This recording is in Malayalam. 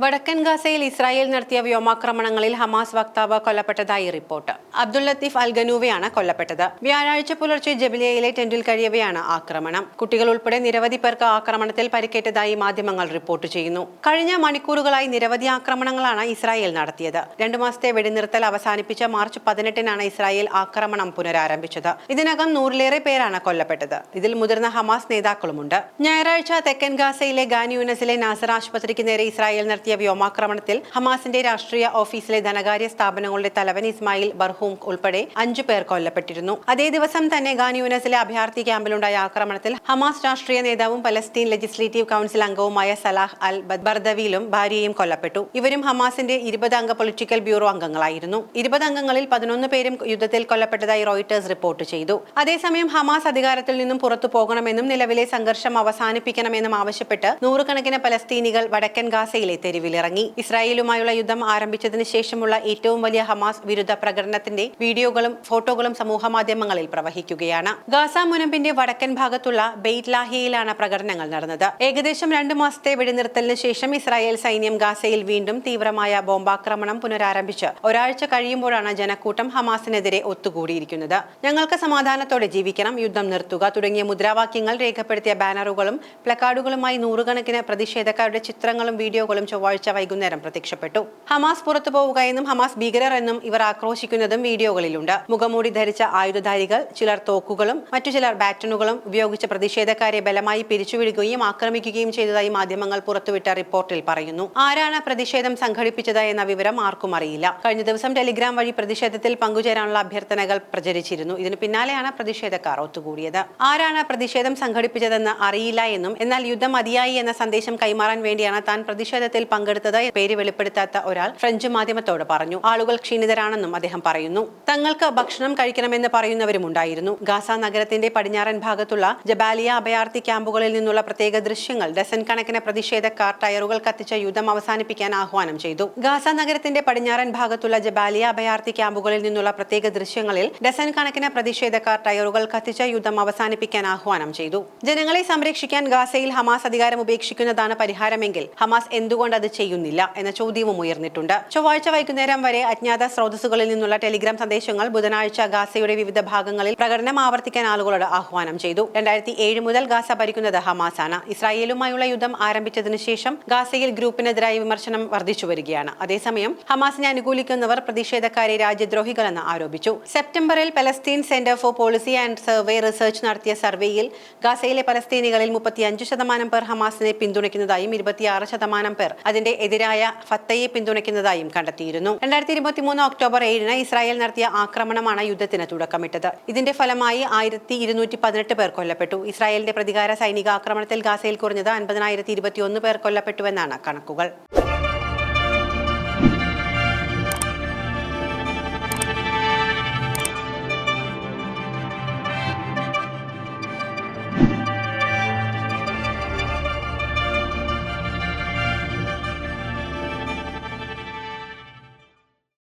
വടക്കൻ ഗാസയിൽ ഇസ്രായേൽ നടത്തിയ വ്യോമാക്രമണങ്ങളിൽ ഹമാസ് വക്താവ് കൊല്ലപ്പെട്ടതായി റിപ്പോർട്ട്. അബ്ദുൽ ലത്തീഫ് അൽ ഗനൂവയാണ് കൊല്ലപ്പെട്ടത്. വ്യാഴാഴ്ച പുലർച്ചെ ജബലിയയിലെ ടെന്റിൽ കഴിയവെയാണ് ആക്രമണം. കുട്ടികൾ ഉൾപ്പെടെ നിരവധി പേർക്ക് ആക്രമണത്തിൽ പരിക്കേറ്റതായി മാധ്യമങ്ങൾ റിപ്പോർട്ട് ചെയ്യുന്നു. കഴിഞ്ഞ മണിക്കൂറുകളായി നിരവധി ആക്രമണങ്ങളാണ് ഇസ്രായേൽ നടത്തിയത്. 2 മാസത്തെ വെടിനിർത്തൽ അവസാനിപ്പിച്ച മാർച്ച് 18-നാണ് ഇസ്രായേൽ ആക്രമണം പുനരാരംഭിച്ചത്. ഇതിനകം 100-ലേറെ പേരാണ് കൊല്ലപ്പെട്ടത്. ഇതിൽ മുതിർന്ന ഹമാസ് നേതാക്കളുമുണ്ട്. ഞായറാഴ്ച തെക്കൻ ഗാസയിലെ ഖാൻ യൂനിസിലെ നാസർ ആശുപത്രിക്ക് നേരെ ഇസ്രായേൽ നടത്തിയ വ്യോമാക്രമണത്തിൽ ഹമാസിന്റെ രാഷ്ട്രീയ ഓഫീസിലെ ധനകാര്യ സ്ഥാപനങ്ങളുടെ തലവൻ ഇസ്മായിൽ ബർഹൂം ഉൾപ്പെടെ 5 പേർ കൊല്ലപ്പെട്ടിരുന്നു. അതേ ദിവസം തന്നെ ഖാൻ യൂനിസിലെ അഭയാർത്ഥി ക്യാമ്പിലുണ്ടായ ആക്രമണത്തിൽ ഹമാസ് രാഷ്ട്രീയ നേതാവും പലസ്തീൻ ലെജിസ്ലേറ്റീവ് കൗൺസിൽ അംഗവുമായ സലാഹ് അൽ ബർദവിയിലും ഭാര്യയും കൊല്ലപ്പെട്ടു. ഇവരും ഹമാസിന്റെ 20-അംഗ പൊളിറ്റിക്കൽ ബ്യൂറോ അംഗങ്ങളായിരുന്നു. 20 അംഗങ്ങളിൽ 11 പേരും യുദ്ധത്തിൽ കൊല്ലപ്പെട്ടതായി റോയിട്ടേഴ്സ് റിപ്പോർട്ട് ചെയ്തു. അതേസമയം ഹമാസ് അധികാരത്തിൽ നിന്നും പുറത്തു പോകണമെന്നും നിലവിലെ സംഘർഷം അവസാനിപ്പിക്കണമെന്നും ആവശ്യപ്പെട്ട് നൂറുകണക്കിന് പലസ്തീനികൾ വടക്കൻ ഗാസയിലെ തെരുവിലിറങ്ങി. ഇസ്രായേലുമായുള്ള യുദ്ധം ആരംഭിച്ചതിന് ശേഷമുള്ള ഏറ്റവും വലിയ ഹമാസ് വിരുദ്ധ പ്രകടനത്തിന്റെ വീഡിയോകളും ഫോട്ടോകളും സമൂഹ മാധ്യമങ്ങളിൽ പ്രവഹിക്കുകയാണ്. ഗാസ മുനമ്പിന്റെ വടക്കൻ ഭാഗത്തുള്ള ബെയ്റ്റ് ലാഹിയയിലാണ് പ്രകടനങ്ങൾ നടന്നത്. ഏകദേശം 2 മാസത്തെ വെടിനിർത്തലിന് ശേഷം ഇസ്രായേൽ സൈന്യം ഗാസയിൽ വീണ്ടും തീവ്രമായ ബോംബാക്രമണം പുനരാരംഭിച്ച് ഒരാഴ്ച കഴിയുമ്പോഴാണ് ജനക്കൂട്ടം ഹമാസിനെതിരെ ഒത്തുകൂടിയിരിക്കുന്നത്. ഞങ്ങൾക്ക് സമാധാനത്തോടെ ജീവിക്കണം, യുദ്ധം നിർത്തുക തുടങ്ങിയ മുദ്രാവാക്യങ്ങൾ രേഖപ്പെടുത്തിയ ബാനറുകളും പ്ലക്കാർഡുകളുമായി നൂറുകണക്കിന് പ്രതിഷേധക്കാരുടെ ചിത്രങ്ങളും വീഡിയോകളും ചൊവ്വാഴ്ച വൈകുന്നേരം പ്രത്യക്ഷപ്പെട്ടു. ഹമാസ് പുറത്തു പോവുക എന്നും ഹമാസ് ഭീകരർ എന്നും ഇവർ ആക്രോശിക്കുന്നതും വീഡിയോകളിലുണ്ട്. മുഖംമൂടി ധരിച്ച ആയുധധാരികൾ, ചിലർ തോക്കുകളും മറ്റു ചിലർ ബാറ്റണുകളും ഉപയോഗിച്ച് പ്രതിഷേധക്കാരെ ബലമായി പിരിച്ചുവിടുകയും ആക്രമിക്കുകയും ചെയ്തതായി മാധ്യമങ്ങൾ പുറത്തുവിട്ട റിപ്പോർട്ടിൽ പറയുന്നു. ആരാണ് പ്രതിഷേധം സംഘടിപ്പിച്ചത് എന്ന വിവരം ആർക്കും അറിയില്ല. കഴിഞ്ഞ ദിവസം ടെലിഗ്രാം വഴി പ്രതിഷേധത്തിൽ പങ്കുചേരാനുള്ള അഭ്യർത്ഥനകൾ പ്രചരിച്ചിരുന്നു. ഇതിനു പിന്നാലെയാണ് പ്രതിഷേധക്കാർ ഒത്തുകൂടിയത്. ആരാണ് പ്രതിഷേധം സംഘടിപ്പിച്ചതെന്ന് അറിയില്ല എന്നും എന്നാൽ യുദ്ധം മതിയായി എന്ന സന്ദേശം കൈമാറാൻ വേണ്ടിയാണ് താൻ പ്രതിഷേധത്തിൽ പങ്കെടുത്തത് പേര് വെളിപ്പെടുത്താത്ത ഒരാൾ ഫ്രഞ്ച് മാധ്യമത്തോട് പറഞ്ഞു. ആളുകൾ ക്ഷീണിതരാണെന്നും അദ്ദേഹം പറയുന്നു. തങ്ങൾക്ക് ഭക്ഷണം കഴിക്കണമെന്ന് പറയുന്നവരുമുണ്ടായിരുന്നു. ഗാസ നഗരത്തിന്റെ പടിഞ്ഞാറൻ ഭാഗത്തുള്ള ജബാലിയ അഭയാർത്ഥി ക്യാമ്പുകളിൽ നിന്നുള്ള പ്രത്യേക ദൃശ്യങ്ങൾ ഡസൻ കണക്കിന് പ്രതിഷേധക്കാർ ടയറുകൾ കത്തിച്ച യുദ്ധം അവസാനിപ്പിക്കാൻ ആഹ്വാനം ചെയ്തു. ഗാസ നഗരത്തിന്റെ പടിഞ്ഞാറൻ ഭാഗത്തുള്ള ജബാലിയ അഭയാർത്ഥി ക്യാമ്പുകളിൽ നിന്നുള്ള പ്രത്യേക ദൃശ്യങ്ങളിൽ ഡസൻ കണക്കിന് പ്രതിഷേധക്കാർ ടയറുകൾ കത്തിച്ച യുദ്ധം അവസാനിപ്പിക്കാൻ ആഹ്വാനം ചെയ്തു. ജനങ്ങളെ സംരക്ഷിക്കാൻ ഗാസയിൽ ഹമാസ് അധികാരം ഉപേക്ഷിക്കുന്നതാണ് പരിഹാരമെങ്കിൽ ഹമാസ് എന്തുകൊണ്ട് അത് ചെയ്യുന്നില്ല എന്ന ചോദ്യവും ഉയർന്നിട്ടുണ്ട്. ചൊവ്വാഴ്ച വൈകുന്നേരം വരെ അജ്ഞാത സ്രോതസ്സുകളിൽ നിന്നുള്ള ടെലിഗ്രാം സന്ദേശങ്ങൾ ബുധനാഴ്ച ഗാസയുടെ വിവിധ ഭാഗങ്ങളിൽ പ്രകടനം ആവർത്തിക്കാൻ ആളുകളോട് ആഹ്വാനം ചെയ്തു. 2007 മുതൽ ഗാസ ഭരിക്കുന്നത് ഹമാസാണ്. ഇസ്രായേലുമായുള്ള യുദ്ധം ആരംഭിച്ചതിനു ശേഷം ഗാസയിൽ ഗ്രൂപ്പിനെതിരായ വിമർശനം വർദ്ധിച്ചു വരികയാണ്. അതേസമയം ഹമാസിനെ അനുകൂലിക്കുന്നവർ പ്രതിഷേധക്കാരെ രാജ്യദ്രോഹികളെന്ന് ആരോപിച്ചു. സെപ്റ്റംബറിൽ Palestine centre for policy and survey research നടത്തിയ സർവേയിൽ ഗാസയിലെ പലസ്തീനികളിൽ 35% പേർ ഹമാസിനെ പിന്തുണയ്ക്കുന്നതായും 26% പേർ അതിന്റെ എതിരായ ഫത്തയെ പിന്തുണയ്ക്കുന്നതായും കണ്ടെത്തിയിരുന്നു. 2023 ഒക്ടോബർ 7-ന് ഇസ്രായേൽ നടത്തിയ ആക്രമണമാണ് യുദ്ധത്തിന് തുടക്കമിട്ടത്. ഇതിന്റെ ഫലമായി 1218 പേർ കൊല്ലപ്പെട്ടു. ഇസ്രായേലിന്റെ പ്രതികാര സൈനിക ആക്രമണത്തിൽ ഗാസയിൽ കുറഞ്ഞത് 50,021 പേർ കൊല്ലപ്പെട്ടുവെന്നാണ് കണക്കുകൾ.